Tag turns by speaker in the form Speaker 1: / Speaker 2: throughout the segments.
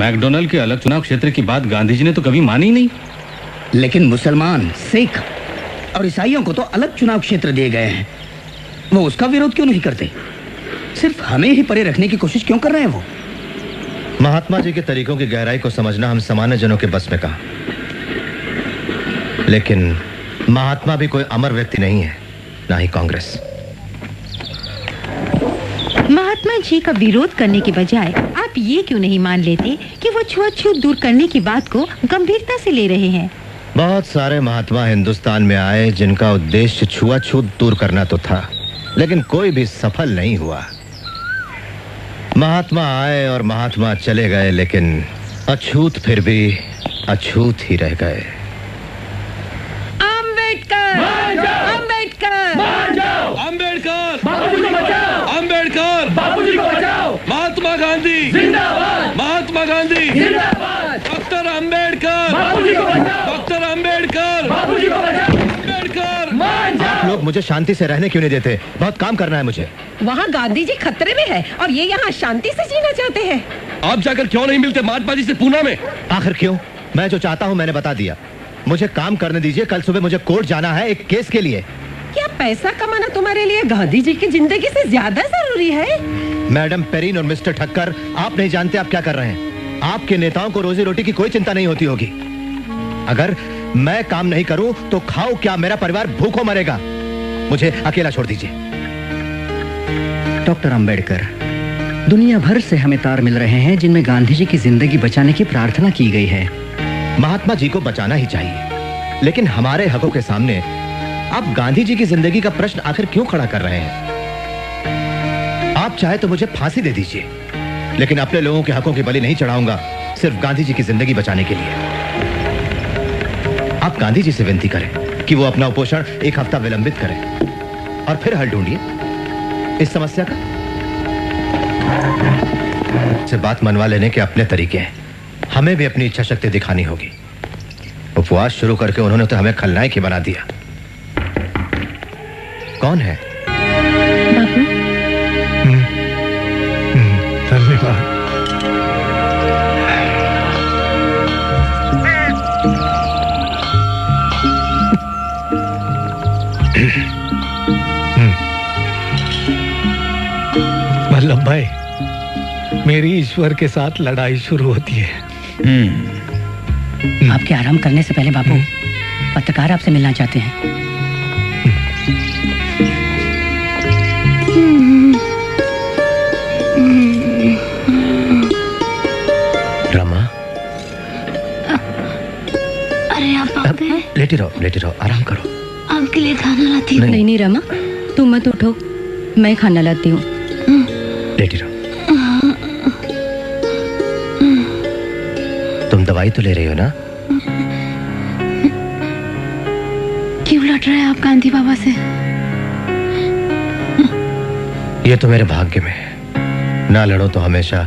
Speaker 1: McDonald के अलग चुनाव क्षेत्र की बात गांधी जी ने तो कभी मानी नहीं।
Speaker 2: लेकिन मुसलमान, सिख और ईसाइयों को तो अलग चुनाव क्षेत्र दिए गए हैं। वो उसका विरोध क्यों नहीं करते? सिर्फ हमें ही परे रखने की कोशिश क्यों कर रहे हैं वो?
Speaker 3: महात्मा जी के तरीकों की गहराई को समझना हम सामान्य जनों के बस में कहा। लेकिन महात्मा भी कोई अमर व्यक्ति नहीं है, ना ही कांग्रेस।
Speaker 4: महात्मा जी का विरोध करने के बजाय आप ये क्यों नहीं मान लेते कि वो छुआछूत दूर करने की बात को गंभीरता से ले रहे हैं?
Speaker 3: बहुत सारे महात्मा हिंदुस्तान में आए जिनका उद्देश्य छुआछूत दूर करना तो था, लेकिन कोई भी सफल नहीं हुआ। महात्मा आए और महात्मा चले गए, लेकिन अछूत फिर भी अछूत ही रह गए।
Speaker 4: अम्बेडकर, अम्बेडकर,
Speaker 5: अम्बेडकर, बापूजी को बचाओ, अम्बेडकर, बापूजी को बचाओ, महात्मा गांधी जिंदाबाद, महात्मा गांधी जिंदाबाद, डॉक्टर अम्बेडकर, बापूजी को बचाओ, डॉक्टर अम्बेडकर, बापूजी को बचाओ, अम्बेडकर।
Speaker 3: आप लोग मुझे शांति से रहने क्यों नहीं देते? बहुत काम करना है मुझे।
Speaker 6: वहाँ गांधी जी खतरे में है और ये यहाँ शांति से जीना चाहते हैं।
Speaker 5: आप जाकर क्यों नहीं मिलते महात्मा जी से पूना में?
Speaker 3: आखिर क्यों? मैं जो चाहता हूँ मैंने बता दिया। मुझे काम करने दीजिए। कल सुबह मुझे कोर्ट जाना है एक केस के लिए।
Speaker 6: क्या पैसा कमाना तुम्हारे लिए गांधी जी की जिंदगी से ज्यादा जरूरी है?
Speaker 3: मैडम पेरिन और मिस्टर ठक्कर, आप नहीं जानते आप क्या कर रहे हैं। आपके नेताओं को रोजी रोटी की कोई चिंता नहीं होती होगी। अगर मैं काम नहीं करूं तो खाओ क्या, मेरा परिवार भूखों मरेगा। मुझे अकेला छोड़ दीजिए।
Speaker 2: डॉक्टर अंबेडकर, दुनिया भर से हमें तार मिल रहे हैं जिनमें गांधी जी की जिंदगी बचाने की प्रार्थना की गई है।
Speaker 3: महात्मा जी को बचाना ही चाहिए, लेकिन हमारे हकों के सामने आप गांधी जी की जिंदगी का प्रश्न आखिर क्यों खड़ा कर रहे हैं? आप चाहे तो मुझे फांसी दे दीजिए, लेकिन अपने लोगों के हकों की बलि नहीं चढ़ाऊंगा सिर्फ गांधी जी की जिंदगी बचाने के लिए। आप गांधी जी से विनती करें कि वो अपना उपोषण एक हफ्ता विलंबित करें और फिर हल ढूंढिए इस समस्या का। से बात मनवा लेने के अपने तरीके हैं, हमें भी अपनी इच्छा शक्ति दिखानी होगी। उपवास शुरू करके उन्होंने तो हमें खलनायक ही बना दिया। कौन है?
Speaker 4: बापू।
Speaker 7: धन्यवाद। वल्लभ भाई, मेरी ईश्वर के साथ लड़ाई शुरू होती है।
Speaker 2: आपके आराम करने से पहले बापू, पत्रकार आपसे मिलना चाहते हैं।
Speaker 3: रमा,
Speaker 4: अरे आप
Speaker 3: लेटी रहो, आराम करो।
Speaker 4: आपके लिए खाना लाती हूँ। नहीं रमा, तुम मत उठो, मैं खाना लाती हूँ।
Speaker 3: लेटी रहो। तुम दवाई तो ले रही हो ना?
Speaker 4: क्यों लड़ रहे हैं आप गांधी बाबा से?
Speaker 3: ये तो मेरे भाग्य में है। ना लड़ो तो हमेशा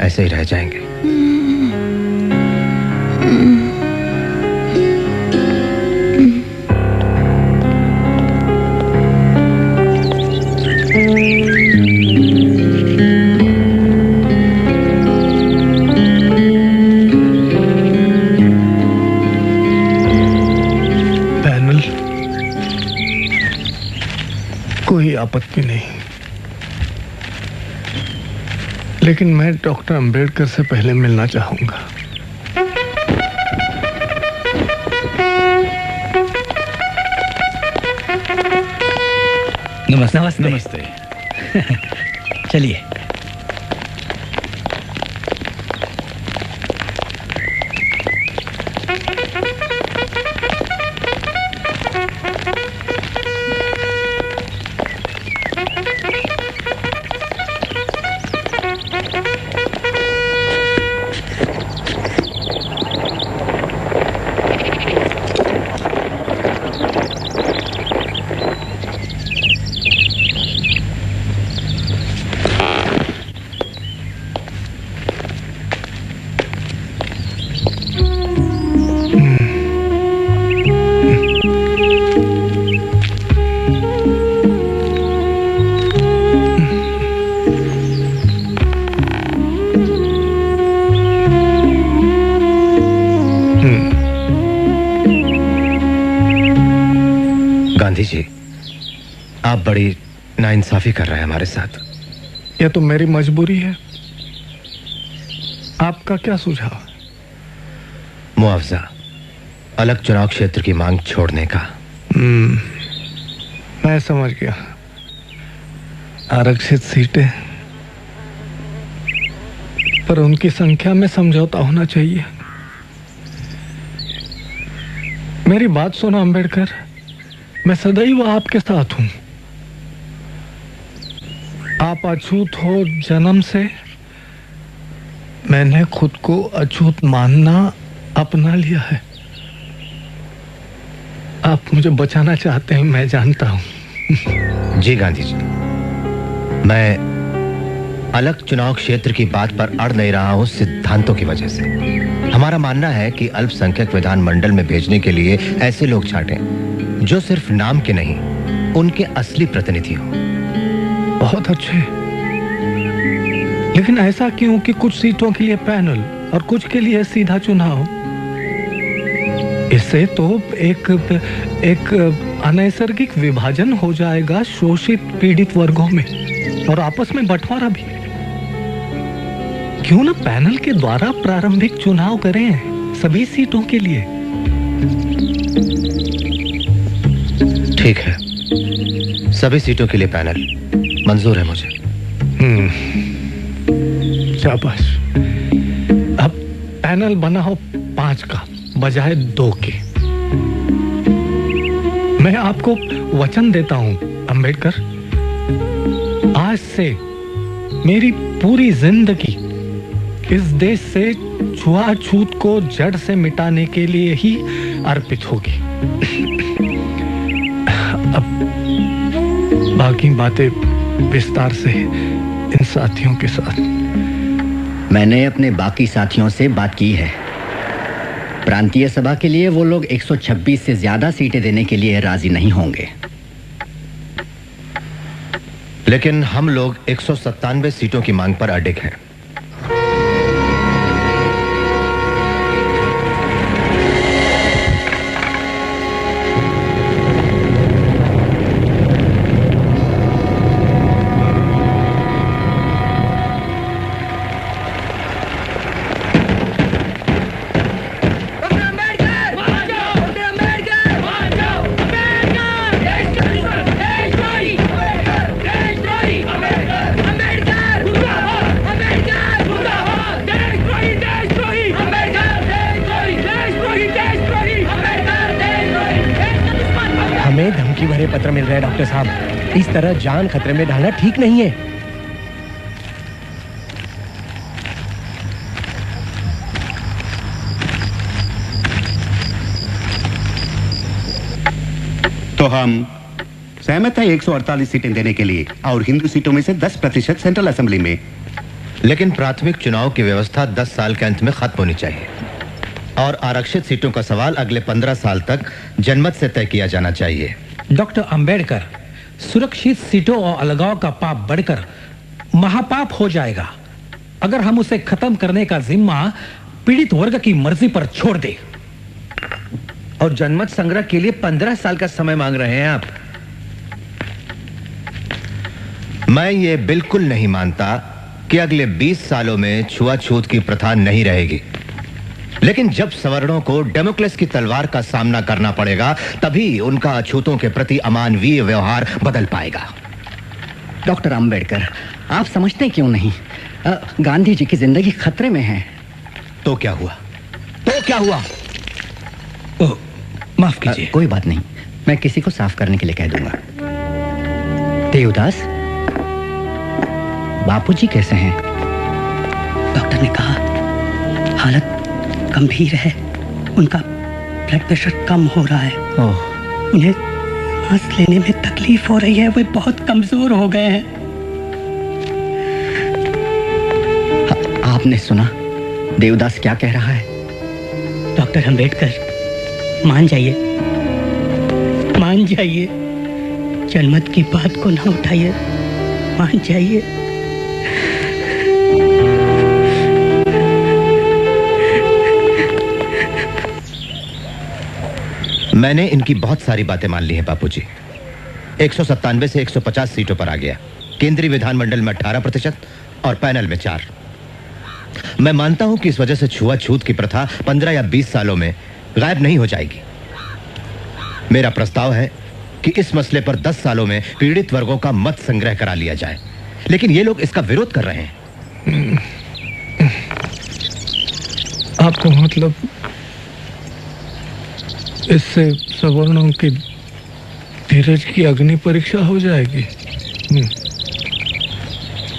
Speaker 3: ऐसे ही रह जाएंगे।
Speaker 7: कोई आपत्ति नहीं, लेकिन मैं डॉक्टर अंबेडकर से पहले मिलना चाहूंगा।
Speaker 2: नमस्ते। नमस्ते। चलिए।
Speaker 3: गांधी जी, आप बड़ी नाइंसाफी कर रहे हैं हमारे साथ।
Speaker 7: यह तो मेरी मजबूरी है। आपका क्या सुझाव?
Speaker 3: मुआवजा, अलग चुनाव क्षेत्र की मांग छोड़ने का।
Speaker 7: मैं समझ गया। आरक्षित सीटें, पर उनकी संख्या में समझौता होना चाहिए। मेरी बात सुनो अंबेडकर, मैं सदैव आपके साथ हूं। आप अछूत हो जन्म से, मैंने खुद को अछूत मानना अपना लिया है। आप मुझे बचाना चाहते हैं, मैं जानता हूं।
Speaker 3: जी गांधी जी, मैं अलग चुनाव क्षेत्र की बात पर अड़ नहीं रहा हूं सिद्धांतों की वजह से। हमारा मानना है कि अल्पसंख्यक विधानमंडल में भेजने के लिए ऐसे लोग छांटें जो सिर्फ नाम के नहीं, उनके असली प्रतिनिधि हो।
Speaker 7: बहुत अच्छे, लेकिन ऐसा क्यों कि कुछ सीटों के लिए पैनल और कुछ के लिए सीधा चुनाव? इससे तो एक अनैसर्गिक विभाजन हो जाएगा शोषित पीड़ित वर्गों में, और आपस में बंटवारा भी। क्यों ना पैनल के द्वारा प्रारंभिक चुनाव करें सभी सीटों के लिए?
Speaker 3: ठीक है, सभी सीटों के लिए पैनल मंजूर है मुझे।
Speaker 7: शाबाश। अब पैनल बनाओ 5 का बजाय 2 के। मैं आपको वचन देता हूं अंबेडकर, आज से मेरी पूरी जिंदगी इस देश से छुआछूत को जड़ से मिटाने के लिए ही अर्पित होगी। अब बाकी बातें विस्तार से इन साथियों के साथ।
Speaker 2: मैंने अपने बाकी साथियों से बात की है। प्रांतीय सभा के लिए वो लोग 126 से ज्यादा सीटें देने के लिए राजी नहीं होंगे,
Speaker 3: लेकिन हम लोग 197 सीटों की मांग पर अडिग हैं।
Speaker 8: धमकी भरे पत्र मिल रहे हैं डॉक्टर साहब। इस तरह जान खतरे में डालना ठीक नहीं है।
Speaker 9: तो हम सहमत है 148 सीटें देने के लिए, और हिंदू सीटों में से 10% सेंट्रल असेंबली में।
Speaker 3: लेकिन प्राथमिक चुनाव की व्यवस्था 10 साल के अंत में खत्म होनी चाहिए, और आरक्षित सीटों का सवाल अगले 15 साल तक जनमत से तय किया जाना चाहिए।
Speaker 10: डॉक्टर अंबेडकर, सुरक्षित सीटों और अलगाव का पाप बढ़कर महापाप हो जाएगा अगर हम उसे खत्म करने का जिम्मा पीड़ित वर्ग की मर्जी पर छोड़ दे।
Speaker 3: और जनमत संग्रह के लिए 15 साल का समय मांग रहे हैं आप। मैं ये बिल्कुल नहीं मानता कि अगले 20 सालों में छुआछूत की प्रथा नहीं रहेगी, लेकिन जब सवर्णों को डेमोक्रेसी की तलवार का सामना करना पड़ेगा, तभी उनका अछूतों के प्रति अमानवीय व्यवहार बदल पाएगा।
Speaker 2: डॉक्टर अंबेडकर, आप समझते क्यों नहीं? गांधी जी की जिंदगी खतरे में है।
Speaker 3: तो क्या हुआ? तो क्या हुआ?
Speaker 2: ओह, माफ कीजिए। कोई बात नहीं, मैं किसी को साफ करने के लिए कह दूंगा। देवदास, बापूजी कैसे हैं? डॉक्टर ने कहा हालत गंभीर है, उनका ब्लड प्रेशर कम हो रहा है। उन्हें सांस लेने में तकलीफ हो रही है, वे बहुत कमजोर हो गए हैं। आपने सुना देवदास क्या कह रहा है? डॉक्टर अंबेडकर, मान जाइए, मान जाइए, जनमत की बात को ना उठाइए, मान जाइए।
Speaker 3: मैंने इनकी बहुत सारी बातें मान ली हैं बापूजी। 197 से 150 सीटों पर आ गया। केंद्रीय विधानमंडल में 18% और पैनल में 4। मैं मानता हूं कि इस वजह से छुआछूत की प्रथा 15 या 20 सालों में गायब नहीं हो जाएगी। मेरा प्रस्ताव है कि इस मसले पर 10 सालों में पीड़ित वर्गों का मत संग्रह करा लिया जाए, लेकिन ये लोग इसका विरोध कर रहे हैं।
Speaker 7: आपका मतलब इससे सवर्णों की धीरज की अग्नि परीक्षा हो जाएगी?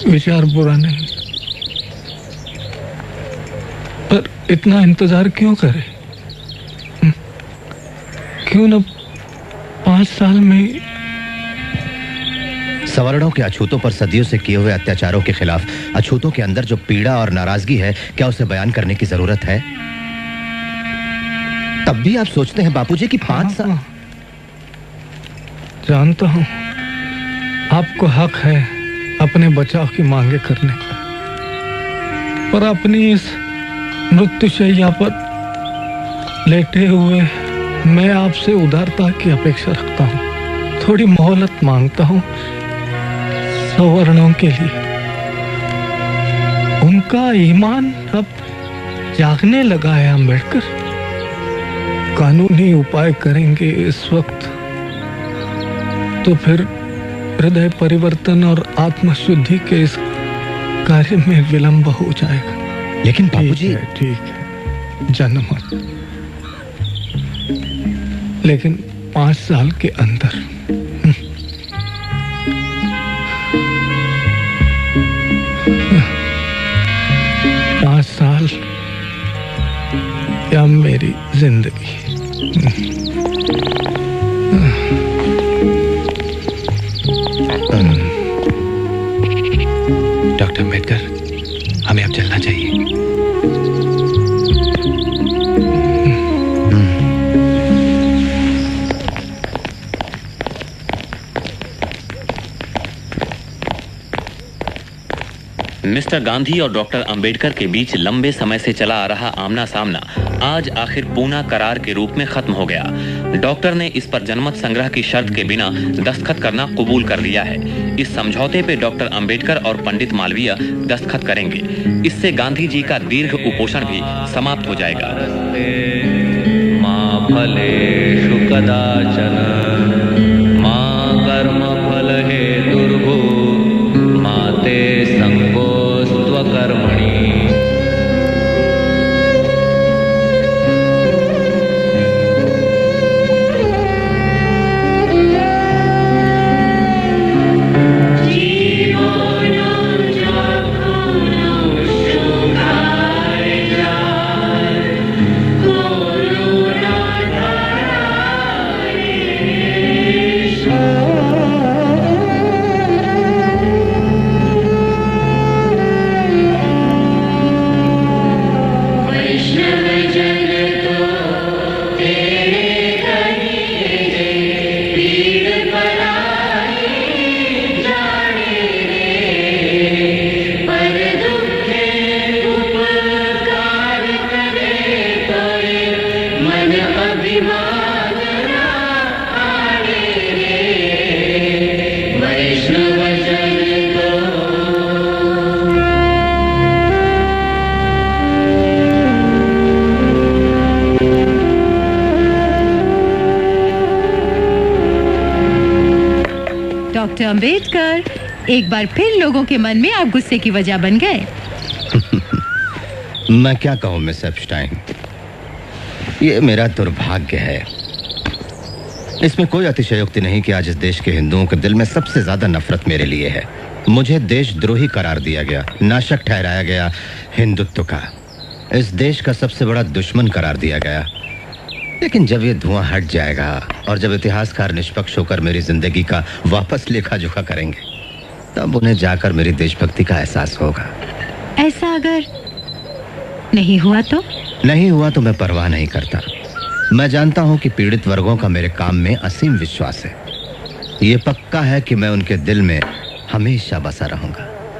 Speaker 7: विचार बुरा नहीं, पर इतना इंतजार क्यों करें? क्यों न 5 साल में?
Speaker 3: सवर्णों के अछूतों पर सदियों से किए हुए अत्याचारों के खिलाफ अछूतों के अंदर जो पीड़ा और नाराजगी है, क्या उसे बयान करने की जरूरत है? तब भी आप सोचते हैं बापूजी कि 5 साल?
Speaker 7: जानता हूं आपको हक है अपने बचाव की मांगे करने का, पर अपनी इस मृत्युशैया पर लेटे हुए मैं आपसे उदारता की अपेक्षा रखता हूं। थोड़ी मोहलत मांगता हूं सवर्णों के लिए। उनका ईमान अब जागने लगा है अंबेडकर। कानूनी उपाय करेंगे इस वक्त तो फिर हृदय परिवर्तन और आत्मशुद्धि के इस कार्य में विलंब हो जाएगा।
Speaker 3: लेकिन बाबूजी,
Speaker 7: ठीक है जनमत, लेकिन 5 साल के अंदर। 5 साल या मेरी जिंदगी।
Speaker 1: डॉक्टर अम्बेडकर, हमें अब चलना चाहिए।
Speaker 11: मिस्टर गांधी और डॉक्टर अंबेडकर के बीच लंबे समय से चला आ रहा आमना सामना आज आखिर पूना करार के रूप में खत्म हो गया। डॉक्टर ने इस पर जनमत संग्रह की शर्त के बिना दस्तखत करना कबूल कर लिया है। इस समझौते पे डॉक्टर अंबेडकर और पंडित मालवीय दस्तखत करेंगे। इससे गांधी जी का दीर्घ कुपोषण भी समाप्त हो जाएगा।
Speaker 5: मां फलेषु कदाचन मां कर्म फल हेतुर्भु माते संगोस्त्वकर्मणि।
Speaker 4: डॉक्टर अंबेडकर, एक बार फिर लोगों के मन में आप गुस्से की वजह बन गए।
Speaker 3: मैं क्या कहूं मिस एप्स्टाइन, ये मेरा दुर्भाग्य है। इसमें कोई अतिशयोक्ति नहीं कि आज इस देश के हिंदुओं के दिल में सबसे ज्यादा नफरत मेरे लिए है। मुझे देशद्रोही करार दिया गया, नाशक ठहराया गया हिंदुत्व का, इस देश का सबसे बड़ा दुश्मन करार दिया गया। लेकिन जब ये धुआं हट जाएगा और जब इतिहासकार निष्पक्ष होकर मेरी जिंदगी का वापस लेखा जोखा करेंगे, तब उन्हें जाकर मेरी देशभक्ति का एहसास होगा।
Speaker 4: ऐसा अगर नहीं हुआ तो?
Speaker 3: नहीं हुआ तो मैं परवाह नहीं करता। मैं जानता हूं कि पीड़ित वर्गों का मेरे काम में असीम विश्वास है। ये पक्का है कि मैं उनके दिल में हमेशा बसा रहूंगा।